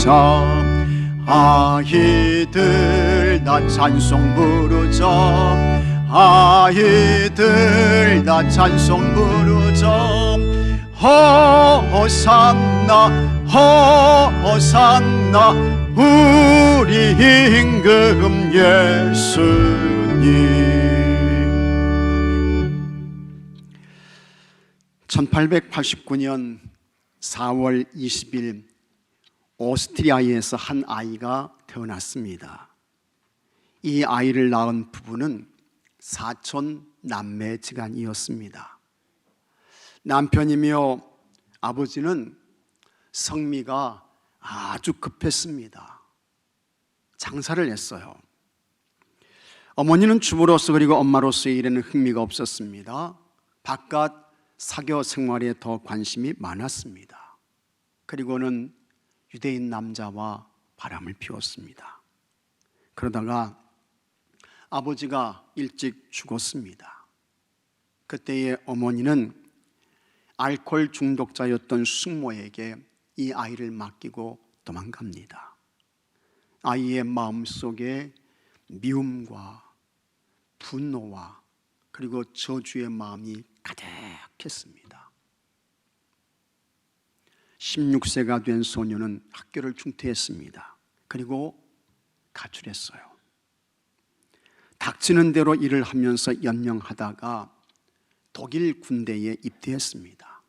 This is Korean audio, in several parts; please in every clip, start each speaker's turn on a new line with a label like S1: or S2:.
S1: 부르자. 아이들 다 찬송 부르자. 아이들 다 찬송 부르자. 호산나 호산나 우리 임금 예수님. 1889년 4월 20일 오스트리아에서 한 아이가 태어났습니다. 이 아이를 낳은 부부는 사촌 남매지간이었습니다. 남편이며 아버지는 성미가 아주 급했습니다. 장사를 했어요. 어머니는 주부로서 그리고 엄마로서의 일에는 흥미가 없었습니다. 바깥 사교 생활에 더 관심이 많았습니다. 그리고는 유대인 남자와 바람을 피웠습니다. 그러다가 아버지가 일찍 죽었습니다. 그때의 어머니는 알코올 중독자였던 숙모에게 이 아이를 맡기고 도망갑니다. 아이의 마음속에 미움과 분노와 그리고 저주의 마음이 가득했습니다. 16세가 된 소녀는 학교를 중퇴했습니다. 그리고 가출했어요. 닥치는 대로 일을 하면서 연명하다가 독일 군대에 입대했습니다.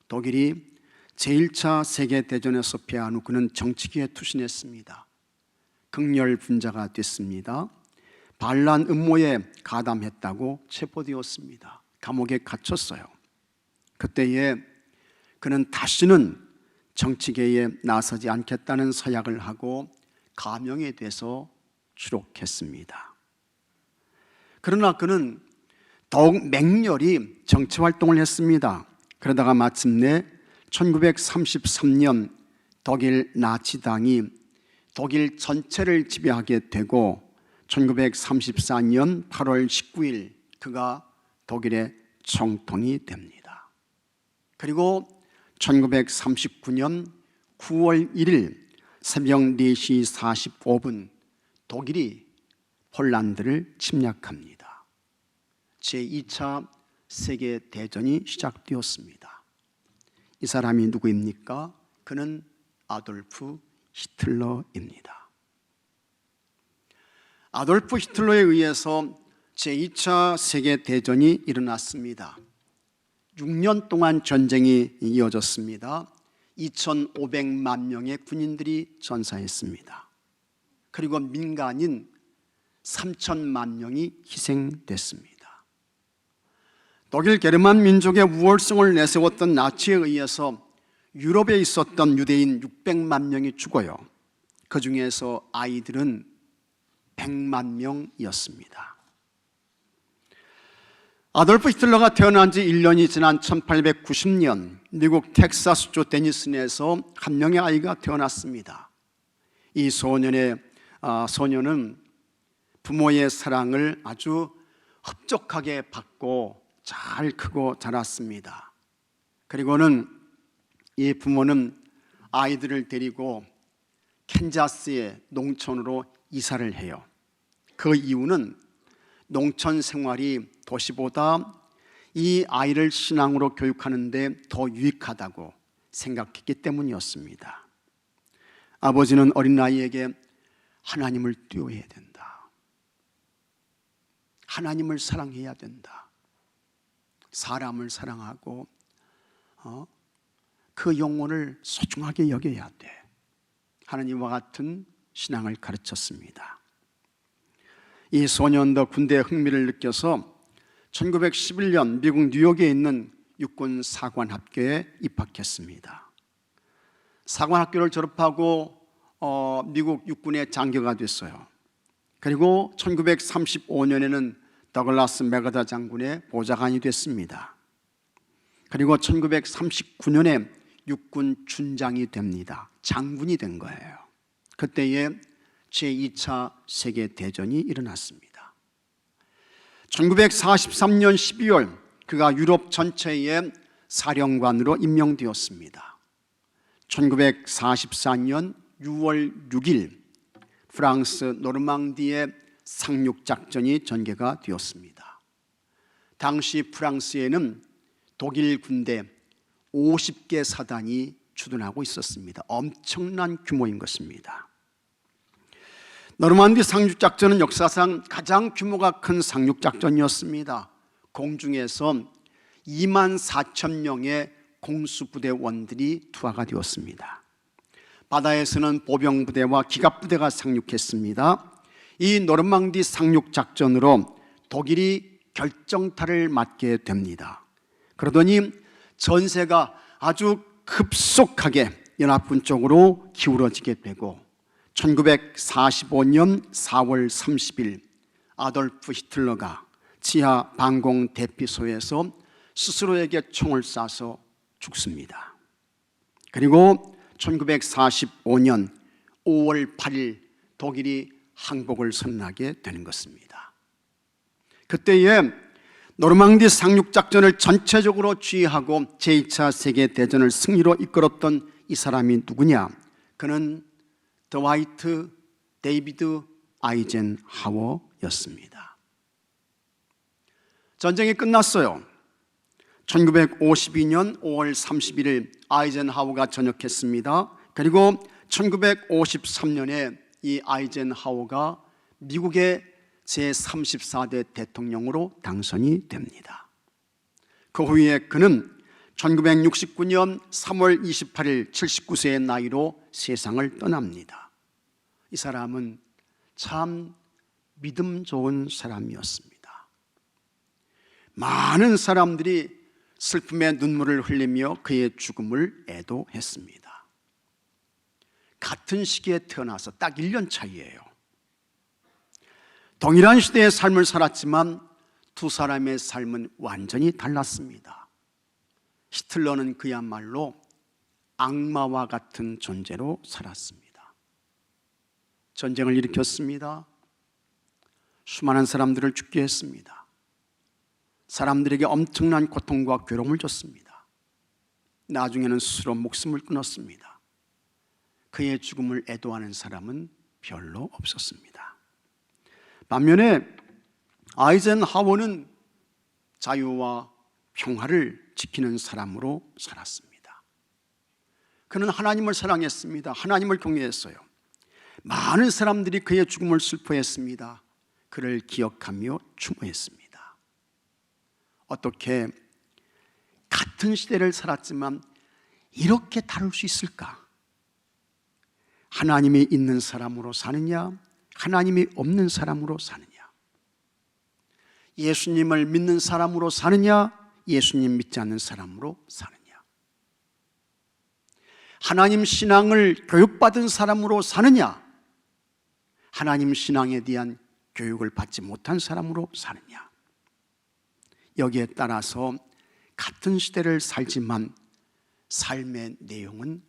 S1: 독일이 제1차 세계대전에서 패한 후 그는 정치기에 투신했습니다. 극렬분자가 됐습니다. 반란 음모에 가담했다고 체포되었습니다. 감옥에 갇혔어요. 그때에 그는 다시는 정치계에 나서지 않겠다는 서약을 하고 가명에 돼서 추록했습니다. 그러나 그는 더욱 맹렬히 정치활동을 했습니다. 그러다가 마침내 1933년 독일 나치당이 독일 전체를 지배하게 되고 1934년 8월 19일 그가 독일의 총통이 됩니다. 그리고 1939년 9월 1일 새벽 4시 45분 독일이 폴란드를 침략합니다. 제2차 세계대전이 시작되었습니다. 이 사람이 누구입니까? 그는 아돌프 히틀러입니다. 아돌프 히틀러에 의해서 제2차 세계대전이 일어났습니다. 6년 동안 전쟁이 이어졌습니다. 2,500만 명의 군인들이 전사했습니다. 그리고 민간인 3천만 명이 희생됐습니다. 독일 게르만 민족의 우월성을 내세웠던 나치에 의해서 유럽에 있었던 유대인 600만 명이 죽어요. 그 중에서 아이들은 100만 명이었습니다. 아돌프 히틀러가 태어난 지 1년이 지난 1890년 미국 텍사스주 데니슨에서 한 명의 아이가 태어났습니다. 이 소년은 부모의 사랑을 아주 흡족하게 받고 잘 크고 자랐습니다. 그리고는 이 부모는 아이들을 데리고 캔자스의 농촌으로 이사를 해요. 그 이유는 농촌 생활이 도시보다 이 아이를 신앙으로 교육하는 데 더 유익하다고 생각했기 때문이었습니다. 아버지는 어린 아이에게 하나님을 띄워야 된다. 하나님을 사랑해야 된다. 사람을 사랑하고 그 영혼을 소중하게 여겨야 돼. 하나님과 같은 신앙을 가르쳤습니다. 이 소년도 군대에 흥미를 느껴서 1911년 미국 뉴욕에 있는 육군 사관학교에 입학했습니다. 사관학교를 졸업하고 미국 육군에 장교가 됐어요. 그리고 1935년에는 더글라스 맥아더 장군의 보좌관이 됐습니다. 그리고 1939년에 육군 준장이 됩니다. 장군이 된 거예요. 그때에 제2차 세계대전이 일어났습니다. 1943년 12월 그가 유럽 전체의 사령관으로 임명되었습니다. 1944년 6월 6일 프랑스 노르망디의 상륙작전이 전개가 되었습니다. 당시 프랑스에는 독일 군대 50개 사단이 주둔하고 있었습니다. 엄청난 규모인 것입니다. 노르망디 상륙작전은 역사상 가장 규모가 큰 상륙작전이었습니다. 공중에서 24,000명의 공수부대원들이 투하가 되었습니다. 바다에서는 보병부대와 기갑부대가 상륙했습니다. 이 노르망디 상륙작전으로 독일이 결정타를 맞게 됩니다. 그러더니 전세가 아주 급속하게 연합군 쪽으로 기울어지게 되고 1945년 4월 30일 아돌프 히틀러가 지하 방공 대피소에서 스스로에게 총을 쏴서 죽습니다. 그리고 1945년 5월 8일 독일이 항복을 선언하게 되는 것입니다. 그때에 노르망디 상륙작전을 전체적으로 지휘하고 제2차 세계대전을 승리로 이끌었던 이 사람이 누구냐? 그는 드와이트 데이비드 아이젠하워였습니다. 전쟁이 끝났어요. 1952년 5월 31일 아이젠하워가 전역했습니다. 그리고 1953년에 이 아이젠하워가 미국의 제34대 대통령으로 당선이 됩니다. 그 후에 그는 1969년 3월 28일 79세의 나이로 세상을 떠납니다. 이 사람은 참 믿음 좋은 사람이었습니다. 많은 사람들이 슬픔의 눈물을 흘리며 그의 죽음을 애도했습니다. 같은 시기에 태어나서 딱 1년 차이예요. 동일한 시대의 삶을 살았지만 두 사람의 삶은 완전히 달랐습니다. 히틀러는 그야말로 악마와 같은 존재로 살았습니다. 전쟁을 일으켰습니다. 수많은 사람들을 죽게 했습니다. 사람들에게 엄청난 고통과 괴로움을 줬습니다. 나중에는 스스로 목숨을 끊었습니다. 그의 죽음을 애도하는 사람은 별로 없었습니다. 반면에 아이젠하워는 자유와 평화를 지키는 사람으로 살았습니다. 그는 하나님을 사랑했습니다. 하나님을 경외했어요. 많은 사람들이 그의 죽음을 슬퍼했습니다. 그를 기억하며 추모했습니다. 어떻게 같은 시대를 살았지만 이렇게 다를 수 있을까? 하나님이 있는 사람으로 사느냐, 하나님이 없는 사람으로 사느냐, 예수님을 믿는 사람으로 사느냐, 예수님 믿지 않는 사람으로 사느냐, 하나님 신앙을 교육받은 사람으로 사느냐, 하나님 신앙에 대한 교육을 받지 못한 사람으로 사느냐, 여기에 따라서 같은 시대를 살지만 삶의 내용은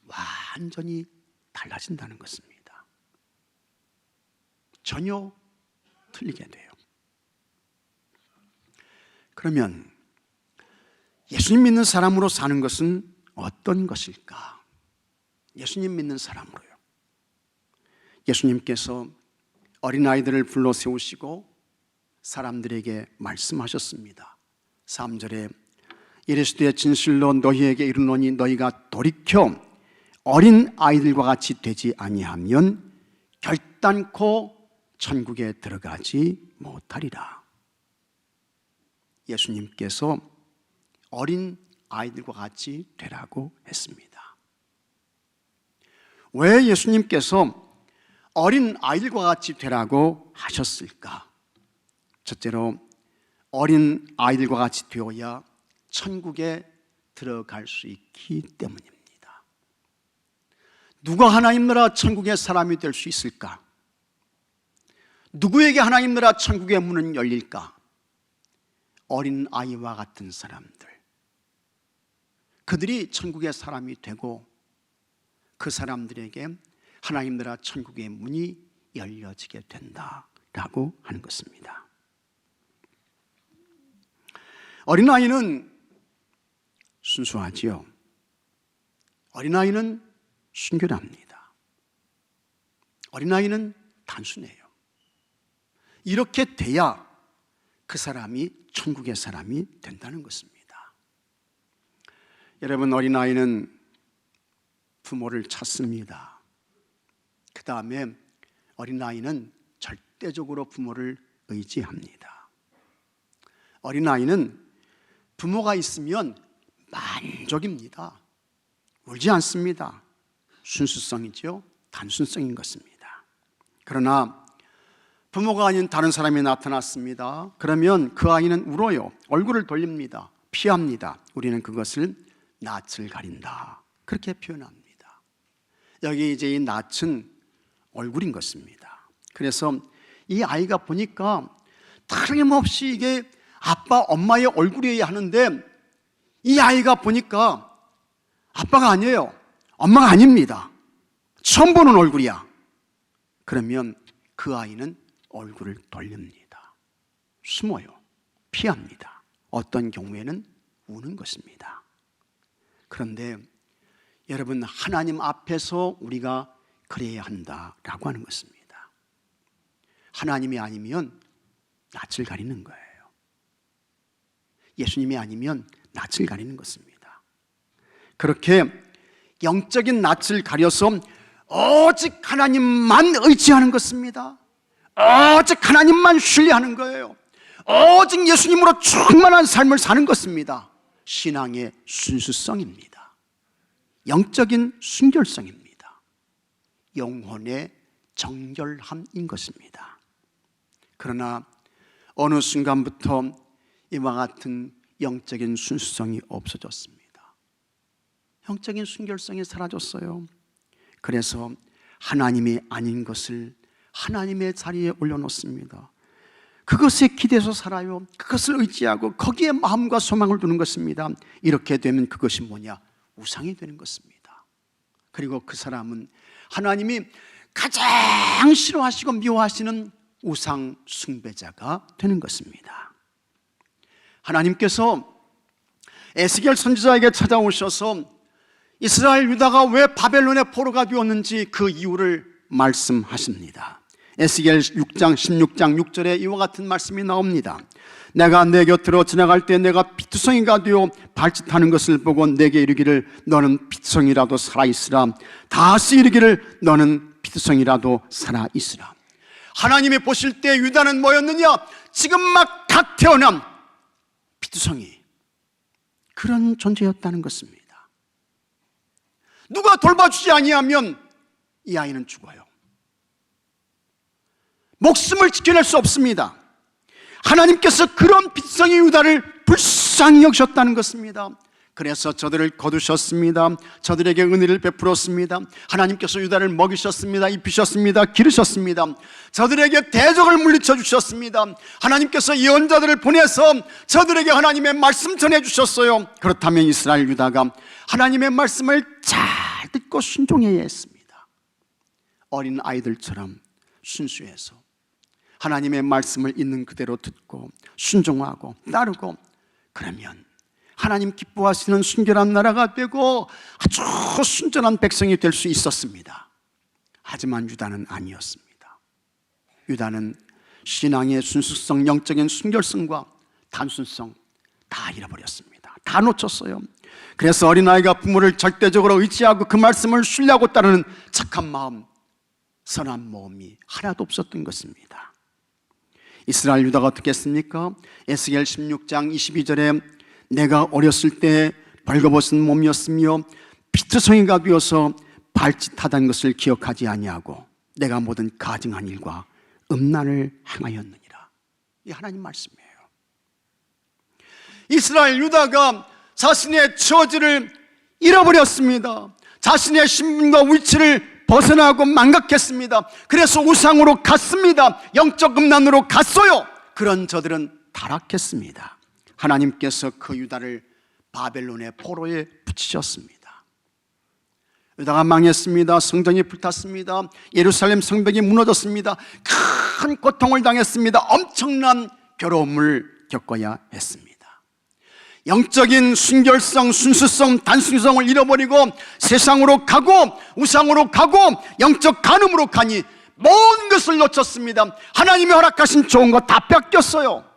S1: 완전히 달라진다는 것입니다. 전혀 틀리게 돼요. 그러면 예수님 믿는 사람으로 사는 것은 어떤 것일까? 예수님 믿는 사람으로요. 예수님께서 어린아이들을 불러 세우시고 사람들에게 말씀하셨습니다. 3절에 이르시되 진실로 너희에게 이르노니 너희가 돌이켜 어린 아이들과 같이 되지 아니하면 결단코 천국에 들어가지 못하리라. 예수님께서 어린 아이들과 같이 되라고 했습니다. 왜 예수님께서 어린 아이들과 같이 되라고 하셨을까? 첫째로 어린 아이들과 같이 되어야 천국에 들어갈 수 있기 때문입니다. 누가 하나님 나라 천국의 사람이 될 수 있을까? 누구에게 하나님 나라 천국의 문은 열릴까? 어린 아이와 같은 사람들, 그들이 천국의 사람이 되고 그 사람들에게 하나님 나라 천국의 문이 열려지게 된다라고 하는 것입니다. 어린아이는 순수하지요. 어린아이는 순결합니다. 어린아이는 단순해요. 이렇게 돼야 그 사람이 천국의 사람이 된다는 것입니다. 여러분, 어린아이는 부모를 찾습니다. 그 다음에 어린아이는 절대적으로 부모를 의지합니다. 어린아이는 부모가 있으면 만족입니다. 울지 않습니다. 순수성이죠. 단순성인 것입니다. 그러나 부모가 아닌 다른 사람이 나타났습니다. 그러면 그 아이는 울어요. 얼굴을 돌립니다. 피합니다. 우리는 그것을 낯을 가린다, 그렇게 표현합니다. 여기 이제 이 낯은 얼굴인 것입니다. 그래서 이 아이가 보니까 틀림없이 이게 아빠, 엄마의 얼굴이어야 하는데 이 아이가 보니까 아빠가 아니에요. 엄마가 아닙니다. 처음 보는 얼굴이야. 그러면 그 아이는 얼굴을 돌립니다. 숨어요. 피합니다. 어떤 경우에는 우는 것입니다. 그런데 여러분, 하나님 앞에서 우리가 그래야 한다라고 하는 것입니다. 하나님이 아니면 낯을 가리는 거예요. 예수님이 아니면 낯을 가리는 것입니다. 그렇게 영적인 낯을 가려서 오직 하나님만 의지하는 것입니다. 오직 하나님만 신뢰하는 거예요. 오직 예수님으로 충만한 삶을 사는 것입니다. 신앙의 순수성입니다. 영적인 순결성입니다. 영혼의 정결함인 것입니다. 그러나 어느 순간부터 이와 같은 영적인 순수성이 없어졌습니다. 영적인 순결성이 사라졌어요. 그래서 하나님이 아닌 것을 하나님의 자리에 올려놓습니다. 그것에 기대서 살아요. 그것을 의지하고 거기에 마음과 소망을 두는 것입니다. 이렇게 되면 그것이 뭐냐? 우상이 되는 것입니다. 그리고 그 사람은 하나님이 가장 싫어하시고 미워하시는 우상 숭배자가 되는 것입니다. 하나님께서 에스겔 선지자에게 찾아오셔서 이스라엘 유다가 왜 바벨론의 포로가 되었는지 그 이유를 말씀하십니다. 에스겔 6장 16장 6절에 이와 같은 말씀이 나옵니다. 내가 내 곁으로 지나갈 때 내가 피투성이가 되어 발짓하는 것을 보고 내게 이르기를 너는 피투성이라도 살아있으라. 다시 이르기를 너는 피투성이라도 살아있으라. 하나님이 보실 때 유다는 뭐였느냐? 지금 막 갓 태어난 피투성이, 그런 존재였다는 것입니다. 누가 돌봐주지 아니하면 이 아이는 죽어요. 목숨을 지켜낼 수 없습니다. 하나님께서 그런 빚성의 유다를 불쌍히 여기셨다는 것입니다. 그래서 저들을 거두셨습니다. 저들에게 은혜를 베풀었습니다. 하나님께서 유다를 먹이셨습니다. 입히셨습니다. 기르셨습니다. 저들에게 대적을 물리쳐 주셨습니다. 하나님께서 예언자들을 보내서 저들에게 하나님의 말씀 전해주셨어요. 그렇다면 이스라엘 유다가 하나님의 말씀을 잘 듣고 순종해야 했습니다. 어린 아이들처럼 순수해서 하나님의 말씀을 있는 그대로 듣고 순종하고 따르고, 그러면 하나님 기뻐하시는 순결한 나라가 되고 아주 순전한 백성이 될 수 있었습니다. 하지만 유다는 아니었습니다. 유다는 신앙의 순수성, 영적인 순결성과 단순성 다 잃어버렸습니다. 다 놓쳤어요. 그래서 어린아이가 부모를 절대적으로 의지하고 그 말씀을 신뢰하고 따르는 착한 마음, 선한 마음이 하나도 없었던 것입니다. 이스라엘 유다가 어떻게 했습니까? 에스겔 16장 22절에 내가 어렸을 때 벌거벗은 몸이었으며 피투성이가 되어서 발짓하던 것을 기억하지 아니하고 내가 모든 가증한 일과 음란을 행하였느니라. 이 하나님 말씀이에요. 이스라엘 유다가 자신의 처지를 잃어버렸습니다. 자신의 신분과 위치를 벗어나고 망각했습니다. 그래서 우상으로 갔습니다. 영적 음란으로 갔어요. 그런 저들은 타락했습니다. 하나님께서 그 유다를 바벨론의 포로에 붙이셨습니다. 유다가 망했습니다. 성전이 불탔습니다. 예루살렘 성벽이 무너졌습니다. 큰 고통을 당했습니다. 엄청난 괴로움을 겪어야 했습니다. 영적인 순결성, 순수성, 단순성을 잃어버리고 세상으로 가고 우상으로 가고 영적 간음으로 가니 모든 것을 놓쳤습니다. 하나님이 허락하신 좋은 거 다 뺏겼어요.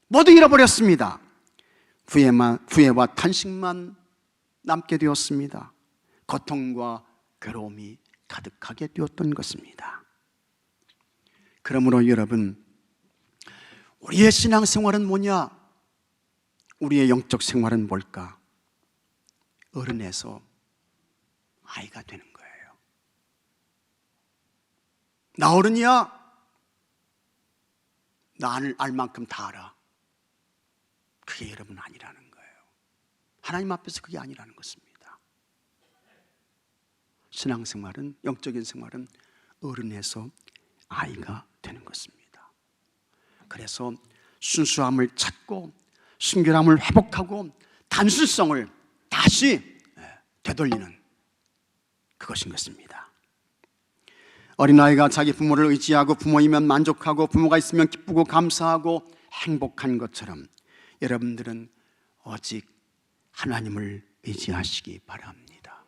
S1: 모두 잃어버렸습니다. 후회와 탄식만 남게 되었습니다. 고통과 괴로움이 가득하게 되었던 것입니다. 그러므로 여러분, 우리의 신앙생활은 뭐냐? 우리의 영적 생활은 뭘까? 어른에서 아이가 되는 거예요. 나 어른이야? 나를 알 만큼 다 알아. 그게 여러분 아니라는 거예요. 하나님 앞에서 그게 아니라는 것입니다. 신앙생활은, 영적인 생활은 어른에서 아이가 되는 것입니다. 그래서 순수함을 찾고 순결함을 회복하고 단순성을 다시 되돌리는 그것인 것입니다. 어린아이가 자기 부모를 의지하고 부모이면 만족하고 부모가 있으면 기쁘고 감사하고 행복한 것처럼 여러분들은 오직 하나님을 의지하시기 바랍니다.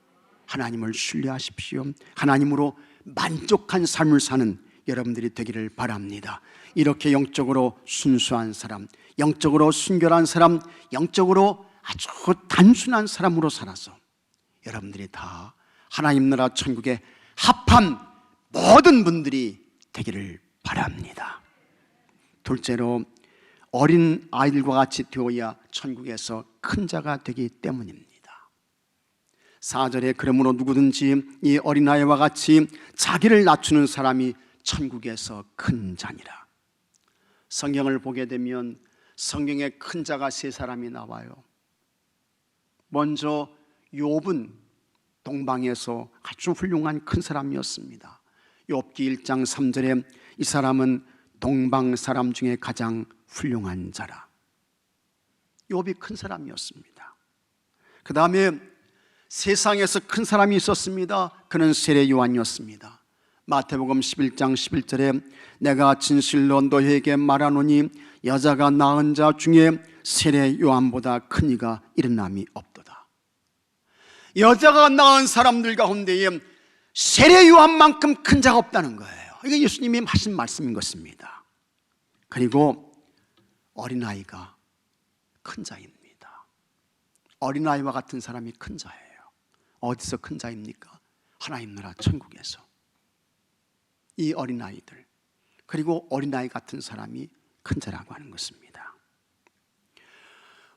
S1: 하나님을 신뢰하십시오. 하나님으로 만족한 삶을 사는 여러분들이 되기를 바랍니다. 이렇게 영적으로 순수한 사람, 영적으로 순결한 사람, 영적으로 아주 단순한 사람으로 살아서 여러분들이 다 하나님 나라 천국에 합한 모든 분들이 되기를 바랍니다. 둘째로, 어린 아이들과 같이 되어야 천국에서 큰 자가 되기 때문입니다. 4절에 그러므로 누구든지 이 어린아이와 같이 자기를 낮추는 사람이 천국에서 큰 자니라. 성경을 보게 되면 성경에 큰 자가 세 사람이 나와요. 먼저 욥은 동방에서 아주 훌륭한 큰 사람이었습니다. 욥기 1장 3절에 이 사람은 동방 사람 중에 가장 훌륭한 자라. 욥이 큰 사람이었습니다. 그 다음에 세상에서 큰 사람이 있었습니다. 그는 세례 요한이었습니다. 마태복음 11장 11절에 내가 진실로 너희에게 말하노니 여자가 낳은 자 중에 세례 요한보다 큰 이가 일어남이 없도다. 여자가 낳은 사람들 가운데에 세례 요한만큼 큰 자가 없다는 거예요. 이게 예수님이 하신 말씀인 것입니다. 그리고 어린아이가 큰 자입니다. 어린아이와 같은 사람이 큰 자예요. 어디서 큰 자입니까? 하나님 나라 천국에서. 이 어린아이들, 그리고 어린아이 같은 사람이 큰 자라고 하는 것입니다.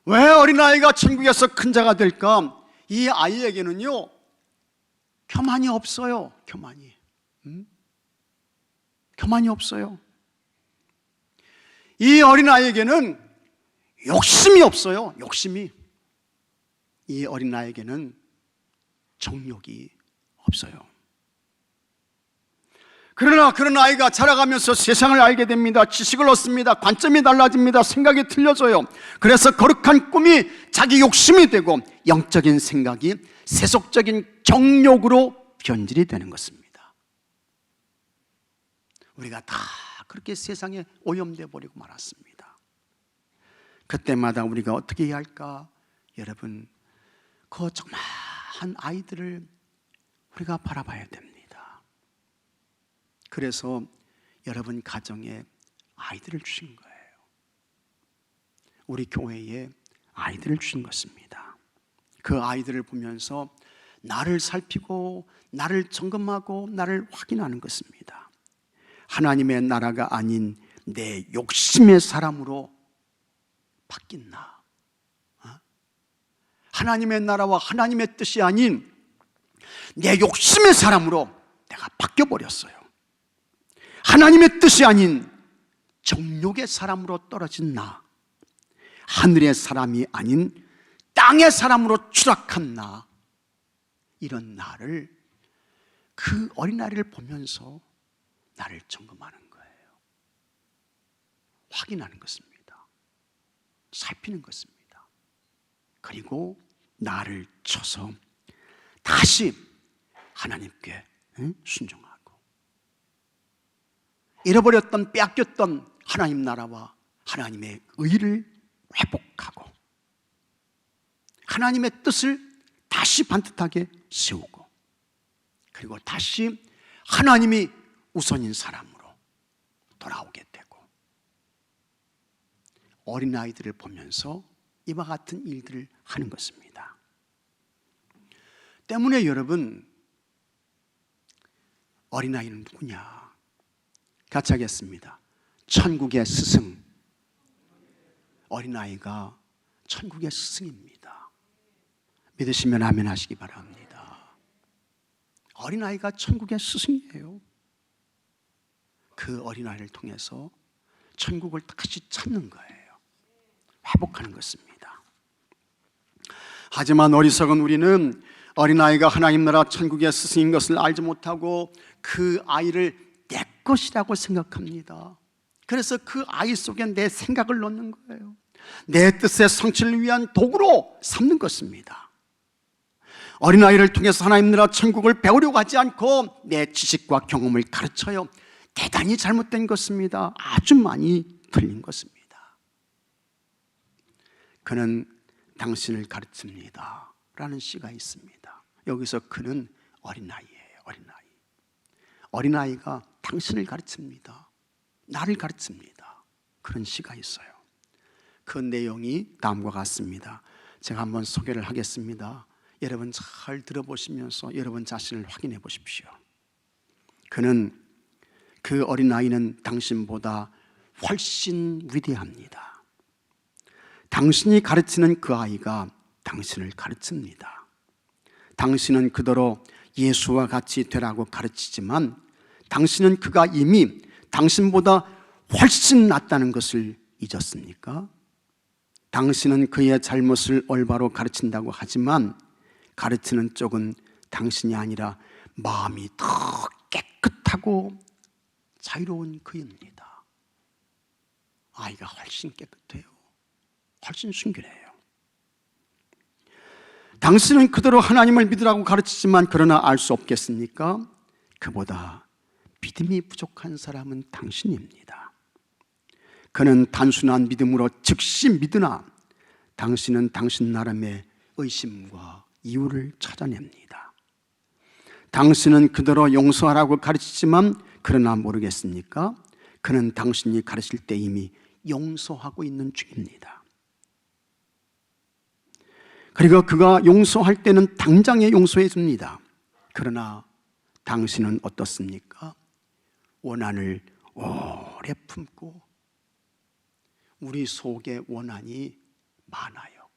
S1: 왜 어린아이가 천국에서 큰 자가 될까? 이 아이에게는요, 교만이 없어요. 교만이 없어요. 이 어린아이에게는 욕심이 없어요. 욕심이. 이 어린아이에게는 정욕이 없어요. 그러나 그런 아이가 자라가면서 세상을 알게 됩니다. 지식을 얻습니다. 관점이 달라집니다. 생각이 틀려져요. 그래서 거룩한 꿈이 자기 욕심이 되고 영적인 생각이 세속적인 정욕으로 변질이 되는 것입니다. 우리가 다 그렇게 세상에 오염되어 버리고 말았습니다. 그때마다 우리가 어떻게 해야 할까? 여러분, 그 조그마한 아이들을 우리가 바라봐야 됩니다. 그래서 여러분 가정에 아이들을 주신 거예요. 우리 교회에 아이들을 주신 것입니다. 그 아이들을 보면서 나를 살피고 나를 점검하고 나를 확인하는 것입니다. 하나님의 나라가 아닌 내 욕심의 사람으로 바뀐 나, 하나님의 나라와 하나님의 뜻이 아닌 내 욕심의 사람으로 내가 바뀌어버렸어요. 하나님의 뜻이 아닌 정욕의 사람으로 떨어진 나, 하늘의 사람이 아닌 땅의 사람으로 추락한 나, 이런 나를, 그 어린아이를 보면서 나를 점검하는 거예요. 확인하는 것입니다. 살피는 것입니다. 그리고 나를 쳐서 다시 하나님께 순종하고, 잃어버렸던, 빼앗겼던 하나님 나라와 하나님의 의를 회복하고, 하나님의 뜻을 다시 반듯하게 세우고, 그리고 다시 하나님이 우선인 사람으로 돌아오게 되고, 어린아이들을 보면서 이와 같은 일들을 하는 것입니다. 때문에 여러분, 어린아이는 누구냐? 같이 하겠습니다. 천국의 스승. 어린아이가 천국의 스승입니다. 믿으시면 아멘 하시기 바랍니다. 어린아이가 천국의 스승이에요. 그 어린아이를 통해서 천국을 다시 찾는 거예요. 회복하는 것입니다. 하지만 어리석은 우리는 어린아이가 하나님 나라 천국의 스승인 것을 알지 못하고 그 아이를 내 것이라고 생각합니다. 그래서 그 아이 속에 내 생각을 넣는 거예요. 내 뜻의 성취를 위한 도구로 삼는 것입니다. 어린아이를 통해서 하나님 나라 천국을 배우려고 하지 않고 내 지식과 경험을 가르쳐요. 대단히 잘못된 것입니다. 아주 많이 틀린 것입니다. 그는 당신을 가르칩니다 라는 시가 있습니다. 여기서 그는 어린아이예요. 어린아이가 당신을 가르칩니다, 나를 가르칩니다, 그런 시가 있어요. 그 내용이 다음과 같습니다. 제가 한번 소개를 하겠습니다. 여러분 잘 들어보시면서 여러분 자신을 확인해 보십시오. 그 어린아이는 당신보다 훨씬 위대합니다. 당신이 가르치는 그 아이가 당신을 가르칩니다. 당신은 그대로 예수와 같이 되라고 가르치지만 당신은 그가 이미 당신보다 훨씬 낫다는 것을 잊었습니까? 당신은 그의 잘못을 올바로 가르친다고 하지만 가르치는 쪽은 당신이 아니라 마음이 더 깨끗하고 자유로운 그입니다. 아이가 훨씬 깨끗해요. 훨씬 순결해요. 당신은 그대로 하나님을 믿으라고 가르치지만 그러나 알 수 없겠습니까? 그보다 믿음이 부족한 사람은 당신입니다. 그는 단순한 믿음으로 즉시 믿으나 당신은 당신 나름의 의심과 이유를 찾아냅니다. 당신은 그대로 용서하라고 가르치지만 그러나 모르겠습니까? 그는 당신이 가르칠 때 이미 용서하고 있는 중입니다. 그리고 그가 용서할 때는 당장에 용서해 줍니다. 그러나 당신은 어떻습니까? 원한을 오래 품고 우리 속에 원한이 많아요.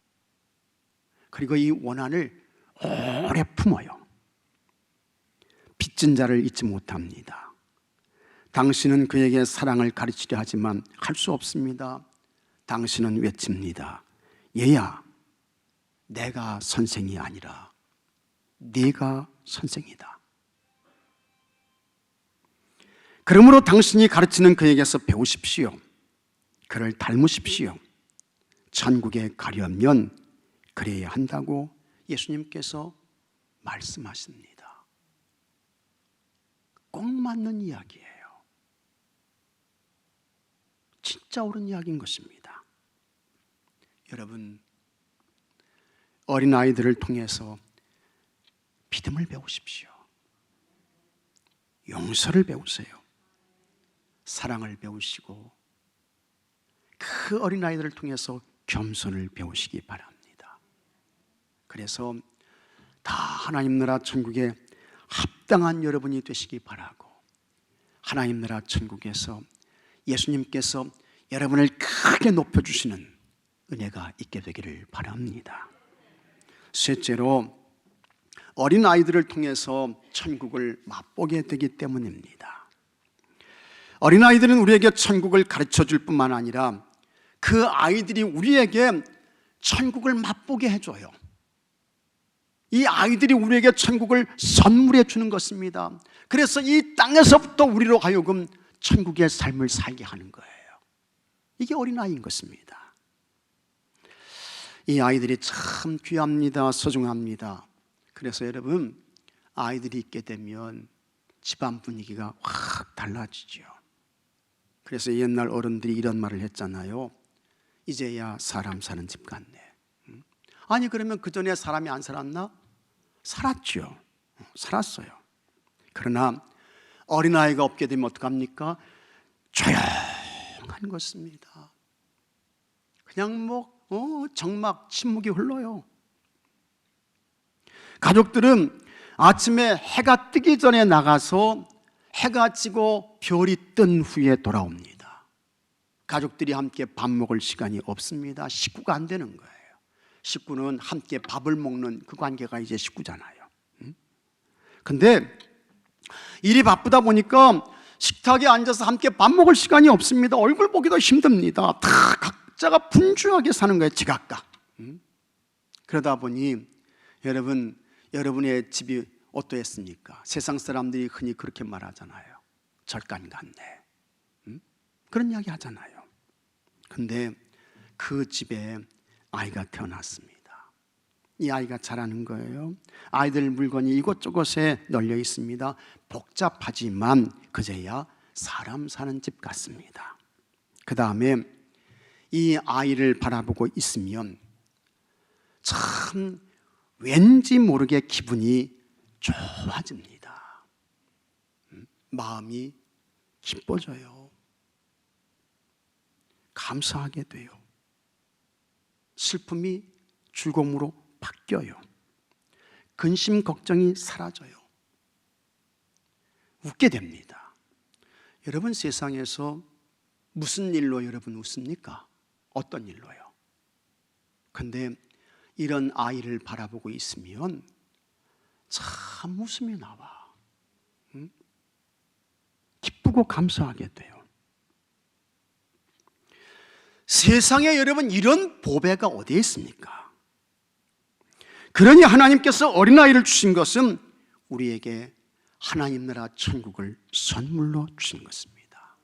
S1: 그리고 이 원한을 오래 품어요. 빚진 자를 잊지 못합니다. 당신은 그에게 사랑을 가르치려 하지만 할 수 없습니다. 당신은 외칩니다. 얘야, 내가 선생이 아니라 네가 선생이다. 그러므로 당신이 가르치는 그에게서 배우십시오. 그를 닮으십시오. 천국에 가려면 그래야 한다고 예수님께서 말씀하십니다. 꼭 맞는 이야기예요. 진짜 옳은 이야기인 것입니다. 여러분, 어린아이들을 통해서 믿음을 배우십시오. 용서를 배우세요. 사랑을 배우시고 그 어린아이들을 통해서 겸손을 배우시기 바랍니다. 그래서 다 하나님 나라 천국에 합당한 여러분이 되시기 바라고, 하나님 나라 천국에서 예수님께서 여러분을 크게 높여주시는 은혜가 있게 되기를 바랍니다. 셋째로, 어린아이들을 통해서 천국을 맛보게 되기 때문입니다. 어린아이들은 우리에게 천국을 가르쳐 줄 뿐만 아니라 그 아이들이 우리에게 천국을 맛보게 해줘요. 이 아이들이 우리에게 천국을 선물해 주는 것입니다. 그래서 이 땅에서부터 우리로 하여금 천국의 삶을 살게 하는 거예요. 이게 어린아이인 것입니다. 이 아이들이 참 귀합니다. 소중합니다. 그래서 여러분, 아이들이 있게 되면 집안 분위기가 확 달라지죠. 그래서 옛날 어른들이 이런 말을 했잖아요. 이제야 사람 사는 집 같네. 아니 그러면 그 전에 사람이 안 살았나? 살았죠. 살았어요. 그러나 어린아이가 없게 되면 어떡합니까? 조용한 것입니다. 그냥 정막 침묵이 흘러요. 가족들은 아침에 해가 뜨기 전에 나가서 해가 지고 별이 뜬 후에 돌아옵니다. 가족들이 함께 밥 먹을 시간이 없습니다. 식구가 안 되는 거예요. 식구는 함께 밥을 먹는 그 관계가 이제 식구잖아요. 근데 일이 바쁘다 보니까 식탁에 앉아서 함께 밥 먹을 시간이 없습니다. 얼굴 보기도 힘듭니다. 다 각자가 분주하게 사는 거예요. 지각각. 그러다 보니 여러분의 집이 어떠했습니까? 세상 사람들이 흔히 그렇게 말하잖아요. 절간 같네. 그런 이야기 하잖아요. 근데 그 집에 아이가 태어났습니다. 이 아이가 자라는 거예요. 아이들 물건이 이곳저곳에 널려 있습니다. 복잡하지만 그제야 사람 사는 집 같습니다. 그 다음에 이 아이를 바라보고 있으면 참 왠지 모르게 기분이 좋아집니다. 마음이 기뻐져요. 감사하게 돼요. 슬픔이 즐거움으로 바뀌어요. 근심 걱정이 사라져요. 웃게 됩니다. 여러분, 세상에서 무슨 일로 여러분 웃습니까? 어떤 일로요? 근데 이런 아이를 바라보고 있으면 참 웃음이 나와. 기쁘고 감사하게 돼요. 세상에 여러분 이런 보배가 어디에 있습니까? 그러니 하나님께서 어린아이를 주신 것은 우리에게 하나님 나라 천국을 선물로 주신 것입니다.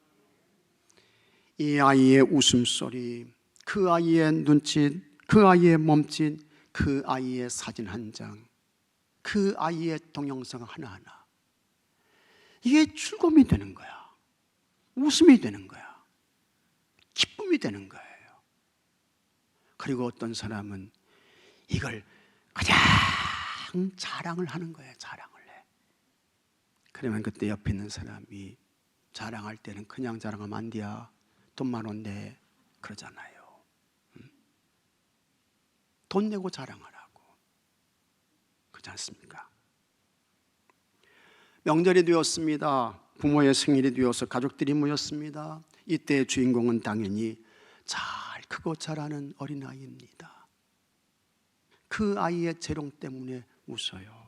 S1: 이 아이의 웃음소리, 그 아이의 눈짓, 그 아이의 몸짓, 그 아이의 사진 한 장, 그 아이의 동영상 하나하나, 이게 즐거움이 되는 거야. 웃음이 되는 거야. 기쁨이 되는 거예요. 그리고 어떤 사람은 이걸 그냥 자랑을 하는 거예요. 자랑을 해. 그러면 그때 옆에 있는 사람이 자랑할 때는 그냥 자랑하면 안 돼야 돈 많은데 그러잖아요. 돈 내고 자랑하라고. 그렇지 않습니까? 명절이 되었습니다. 부모의 생일이 되어서 가족들이 모였습니다. 이때 주인공은 당연히 잘 크고 자라는 어린아이입니다. 그 아이의 재롱 때문에 웃어요.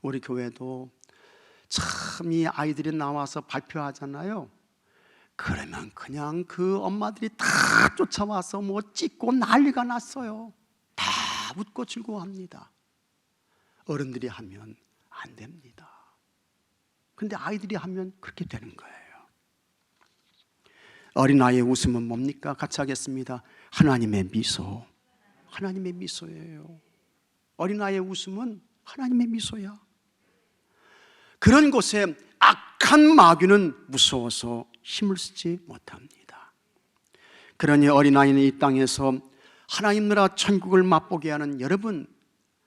S1: 우리 교회도 참 이 아이들이 나와서 발표하잖아요. 그러면 그냥 그 엄마들이 다 쫓아와서 찍고 난리가 났어요. 다 웃고 즐거워합니다. 어른들이 하면 안 됩니다. 근데 아이들이 하면 그렇게 되는 거예요. 어린아이의 웃음은 뭡니까? 같이 하겠습니다. 하나님의 미소. 하나님의 미소예요. 어린아이의 웃음은 하나님의 미소야. 그런 곳에 악한 마귀는 무서워서 힘을 쓰지 못합니다. 그러니 어린아이는 이 땅에서 하나님 나라 천국을 맛보게 하는 여러분,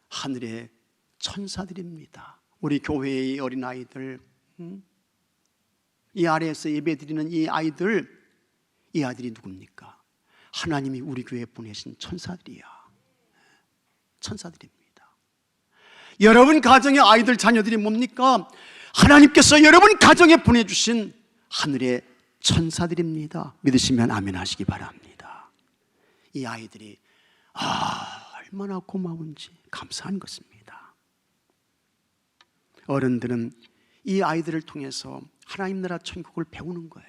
S1: 하늘의 천사들입니다. 우리 교회의 어린아이들, 이 아래에서 예배드리는 이 아이들, 이 아이들이 누굽니까? 하나님이 우리 교회에 보내신 천사들이야. 천사들입니다. 여러분 가정의 아이들, 자녀들이 뭡니까? 하나님께서 여러분 가정에 보내주신 하늘의 천사들입니다. 믿으시면 아멘 하시기 바랍니다. 이 아이들이 얼마나 고마운지 감사한 것입니다. 어른들은 이 아이들을 통해서 하나님 나라 천국을 배우는 거예요.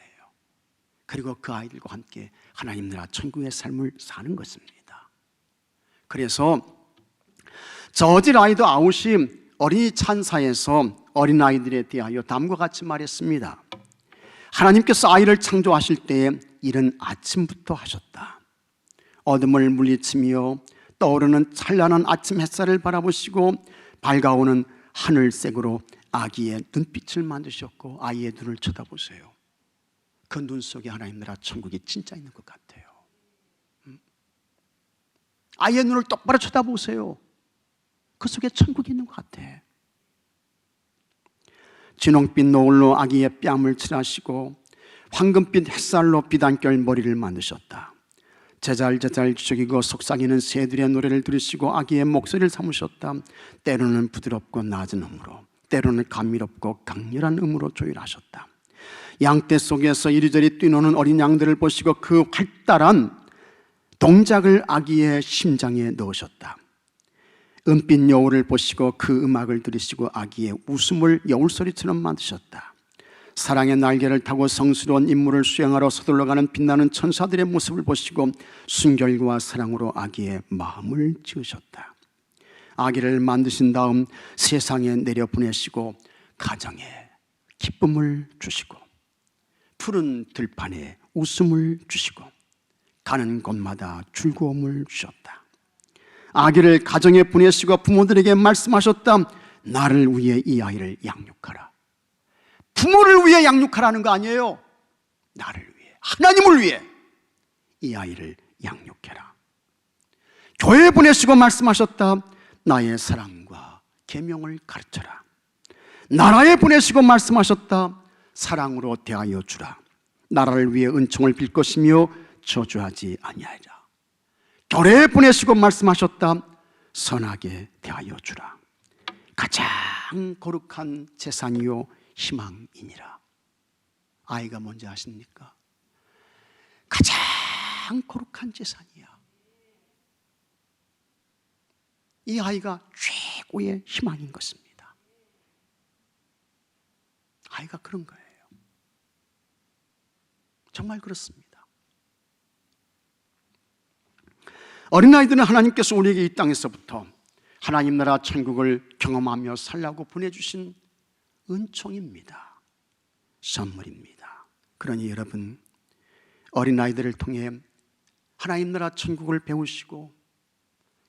S1: 그리고 그 아이들과 함께 하나님 나라 천국의 삶을 사는 것입니다. 그래서 저지 라이더 아웃이 어린이 찬사에서 어린아이들에 대하여 다음과 같이 말했습니다. 하나님께서 아이를 창조하실 때에 이른 아침부터 하셨다. 어둠을 물리치며 떠오르는 찬란한 아침 햇살을 바라보시고 밝아오는 하늘색으로 아기의 눈빛을 만드셨고, 아이의 눈을 쳐다보세요. 그 눈 속에 하나님 나라 천국이 진짜 있는 것 같아요. 아이의 눈을 똑바로 쳐다보세요. 그 속에 천국이 있는 것 같아. 진홍빛 노을로 아기의 뺨을 칠하시고 황금빛 햇살로 비단결 머리를 만드셨다. 제잘제잘 죽이고 속삭이는 새들의 노래를 들으시고 아기의 목소리를 삼으셨다. 때로는 부드럽고 낮은 음으로, 때로는 감미롭고 강렬한 음으로 조율하셨다. 양떼 속에서 이리저리 뛰노는 어린 양들을 보시고 그 활달한 동작을 아기의 심장에 넣으셨다. 은빛 여울을 보시고 그 음악을 들으시고 아기의 웃음을 여울소리처럼 만드셨다. 사랑의 날개를 타고 성스러운 임무를 수행하러 서둘러가는 빛나는 천사들의 모습을 보시고 순결과 사랑으로 아기의 마음을 지으셨다. 아기를 만드신 다음 세상에 내려보내시고 가정에 기쁨을 주시고 푸른 들판에 웃음을 주시고 가는 곳마다 즐거움을 주셨다. 아기를 가정에 보내시고 부모들에게 말씀하셨다. 나를 위해 이 아이를 양육하라. 부모를 위해 양육하라는 거 아니에요. 나를 위해, 하나님을 위해 이 아이를 양육해라. 교회에 보내시고 말씀하셨다. 나의 사랑과 계명을 가르쳐라. 나라에 보내시고 말씀하셨다. 사랑으로 대하여 주라. 나라를 위해 은총을 빌 것이며 저주하지 아니하리라. 교회에 보내시고 말씀하셨다. 선하게 대하여 주라. 가장 거룩한 재산이요 희망이니라. 아이가 뭔지 아십니까? 가장 거룩한 재산이야. 이 아이가 최고의 희망인 것입니다. 아이가 그런 거예요. 정말 그렇습니다. 어린아이들은 하나님께서 우리에게 이 땅에서부터 하나님 나라 천국을 경험하며 살라고 보내주신 은총입니다. 선물입니다. 그러니 여러분, 어린아이들을 통해 하나님 나라 천국을 배우시고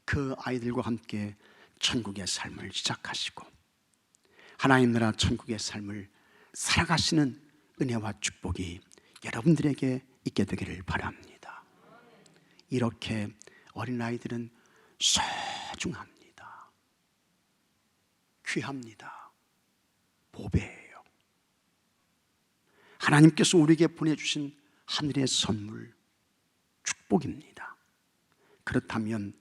S1: 그 아이들과 함께 천국의 삶을 시작하시고 하나님 나라 천국의 삶을 살아가시는 은혜와 축복이 여러분들에게 있게 되기를 바랍니다. 이렇게 어린아이들은 소중합니다. 귀합니다. 보배예요. 하나님께서 우리에게 보내주신 하늘의 선물, 축복입니다. 그렇다면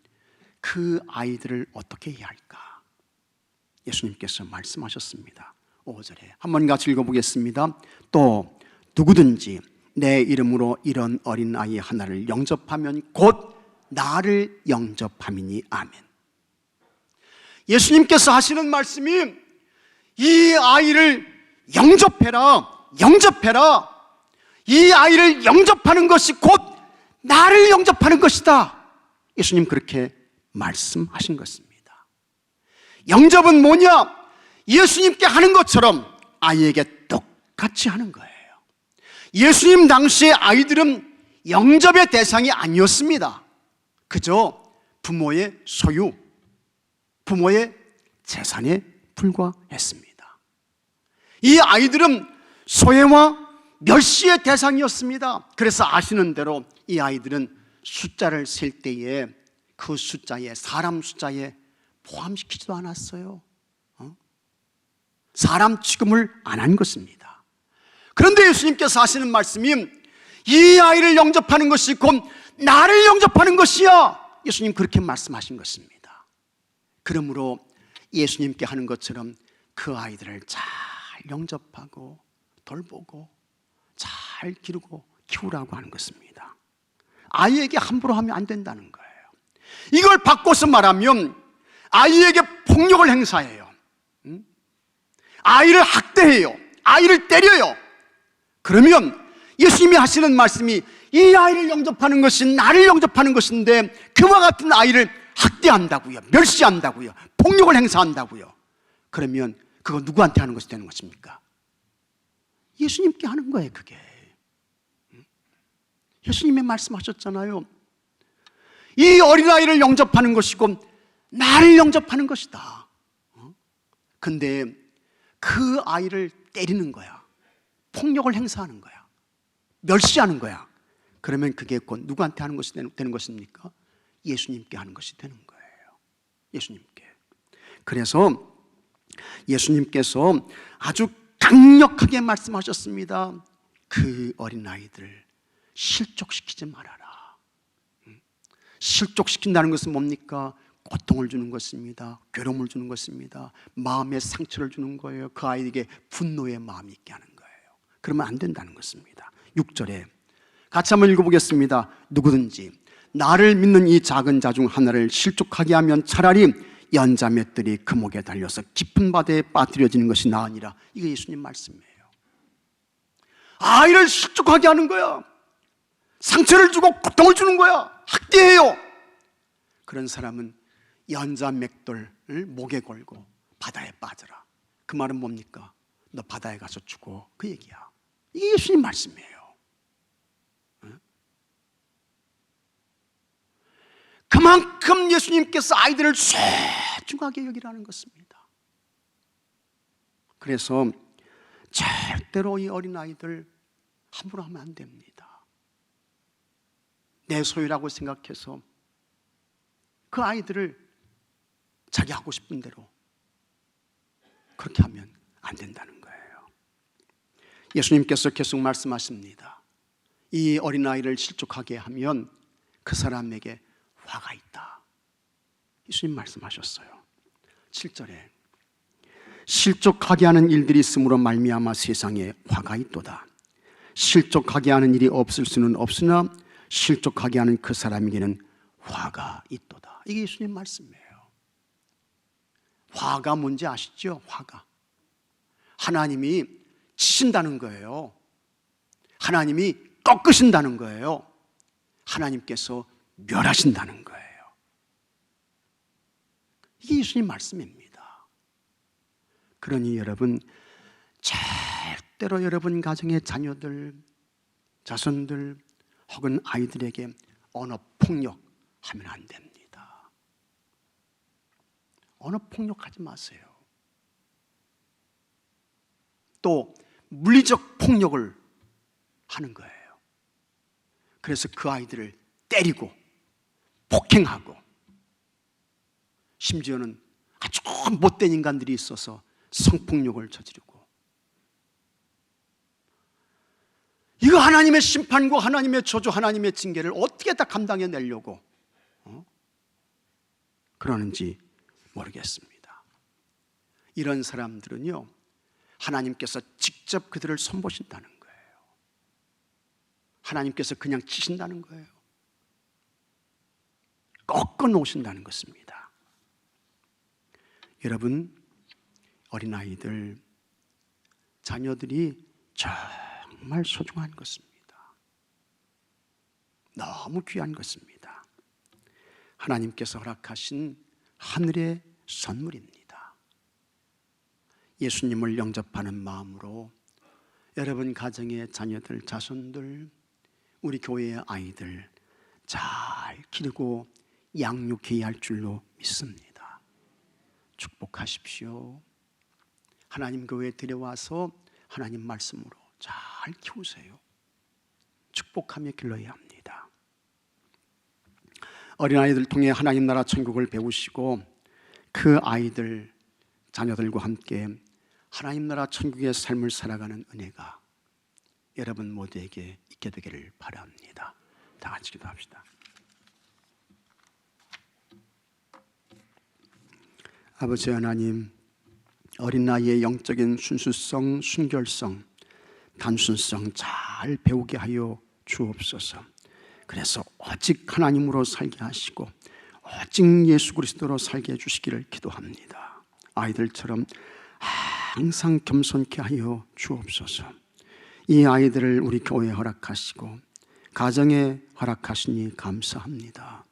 S1: 그 아이들을 어떻게 해야 할까? 예수님께서 말씀하셨습니다. 5절에 한번 같이 읽어보겠습니다. 또 누구든지 내 이름으로 이런 어린아이 하나를 영접하면 곧 나를 영접함이니 아멘. 예수님께서 하시는 말씀이 이 아이를 영접해라, 영접해라. 이 아이를 영접하는 것이 곧 나를 영접하는 것이다. 예수님 그렇게 말씀하신 것입니다. 영접은 뭐냐? 예수님께 하는 것처럼 아이에게 똑같이 하는 거예요. 예수님 당시의 아이들은 영접의 대상이 아니었습니다. 그저 부모의 소유, 부모의 재산에 불과했습니다. 이 아이들은 소외와 멸시의 대상이었습니다. 그래서 아시는 대로 이 아이들은 숫자를 셀 때에 그 숫자에, 사람 숫자에 포함시키지도 않았어요. 사람 취급을 안 한 것입니다. 그런데 예수님께서 하시는 말씀이 이 아이를 영접하는 것이 곧 나를 영접하는 것이야. 예수님 그렇게 말씀하신 것입니다. 그러므로 예수님께 하는 것처럼 그 아이들을 잘 영접하고 돌보고 잘 기르고 키우라고 하는 것입니다. 아이에게 함부로 하면 안 된다는 거예요. 이걸 바꿔서 말하면 아이에게 폭력을 행사해요. 아이를 학대해요. 아이를 때려요. 그러면 예수님이 하시는 말씀이 이 아이를 영접하는 것이 나를 영접하는 것인데 그와 같은 아이를 학대한다고요, 멸시한다고요, 폭력을 행사한다고요. 그러면 그거 누구한테 하는 것이 되는 것입니까? 예수님께 하는 거예요. 그게 예수님이 말씀하셨잖아요. 이 어린아이를 영접하는 것이고 나를 영접하는 것이다. 근데 그 아이를 때리는 거야, 폭력을 행사하는 거야, 멸시하는 거야. 그러면 그게 곧 누구한테 하는 것이 되는 것입니까? 예수님께 하는 것이 되는 거예요. 예수님께. 그래서 예수님께서 아주 강력하게 말씀하셨습니다. 그 어린아이들 실족시키지 말아라. 실족시킨다는 것은 뭡니까? 고통을 주는 것입니다. 괴로움을 주는 것입니다. 마음의 상처를 주는 거예요. 그 아이에게 분노의 마음이 있게 하는 거예요. 그러면 안 된다는 것입니다. 6절에 같이 한번 읽어보겠습니다. 누구든지 나를 믿는 이 작은 자 중 하나를 실족하게 하면 차라리 연자맷들이 그 목에 달려서 깊은 바다에 빠뜨려지는 것이 나으니라. 이게 예수님 말씀이에요. 아이를 실족하게 하는 거야. 상처를 주고 고통을 주는 거야. 학대해요. 그런 사람은 연자맥돌을 목에 걸고 바다에 빠져라. 그 말은 뭡니까? 너 바다에 가서 죽어. 그 얘기야. 이게 예수님 말씀이에요. 그만큼 예수님께서 아이들을 소중하게 여기라는 것입니다. 그래서 절대로 이 어린아이들 함부로 하면 안 됩니다. 내 소유라고 생각해서 그 아이들을 자기 하고 싶은 대로 그렇게 하면 안 된다는 거예요. 예수님께서 계속 말씀하십니다. 이 어린아이를 실족하게 하면 그 사람에게 화가 있다. 예수님 말씀하셨어요. 7절에 실족하게 하는 일들이 있으므로 말미암아 세상에 화가 있도다. 실족하게 하는 일이 없을 수는 없으나 실족하게 하는 그 사람에게는 화가 있도다. 이게 예수님 말씀이에요. 화가 뭔지 아시죠? 화가 하나님이 치신다는 거예요. 하나님이 꺾으신다는 거예요. 하나님께서 멸하신다는 거예요. 이게 예수님 말씀입니다. 그러니 여러분 절대로 여러분 가정의 자녀들, 자손들 혹은 아이들에게 언어폭력 하면 안 됩니다. 언어폭력하지 마세요. 또 물리적 폭력을 하는 거예요. 그래서 그 아이들을 때리고 폭행하고 심지어는 아주 못된 인간들이 있어서 성폭력을 저지르고, 이거 하나님의 심판과 하나님의 저주, 하나님의 징계를 어떻게 다 감당해내려고 그러는지 모르겠습니다. 이런 사람들은요, 하나님께서 직접 그들을 손보신다는 거예요. 하나님께서 그냥 치신다는 거예요. 꺾어 놓으신다는 것입니다. 여러분, 어린아이들, 자녀들이 정말 소중한 것입니다. 너무 귀한 것입니다. 하나님께서 허락하신 하늘의 선물입니다. 예수님을 영접하는 마음으로 여러분 가정의 자녀들, 자손들, 우리 교회의 아이들 잘 기르고 양육해야 할 줄로 믿습니다. 축복하십시오. 하나님 교회에 들여와서 하나님 말씀으로 잘 키우세요. 축복하며 길러야 합니다. 어린아이들 통해 하나님 나라 천국을 배우시고 그 아이들, 자녀들과 함께 하나님 나라 천국의 삶을 살아가는 은혜가 여러분 모두에게 있게 되기를 바랍니다. 다 같이 기도합시다. 아버지 하나님, 어린 나이의 영적인 순수성, 순결성, 단순성 잘 배우게 하여 주옵소서. 그래서 오직 하나님으로 살게 하시고 오직 예수 그리스도로 살게 해주시기를 기도합니다. 아이들처럼 항상 겸손케 하여 주옵소서. 이 아이들을 우리 교회에 허락하시고 가정에 허락하시니 감사합니다.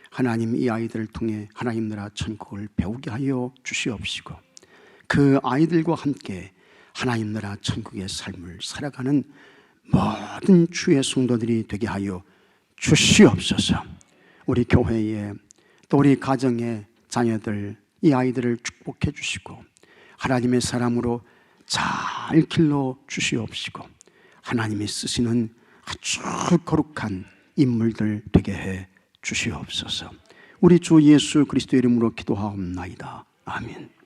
S1: 하나님, 이 아이들을 통해 하나님 나라 천국을 배우게 하여 주시옵시고 그 아이들과 함께 하나님 나라 천국의 삶을 살아가는 모든 주의 성도들이 되게 하여 주시옵소서. 우리 교회에 또 우리 가정의 자녀들, 이 아이들을 축복해 주시고 하나님의 사람으로 잘 길러 주시옵시고 하나님이 쓰시는 아주 거룩한 인물들 되게 해 주시옵소서. 우리 주 예수 그리스도의 이름으로 기도하옵나이다. 아멘.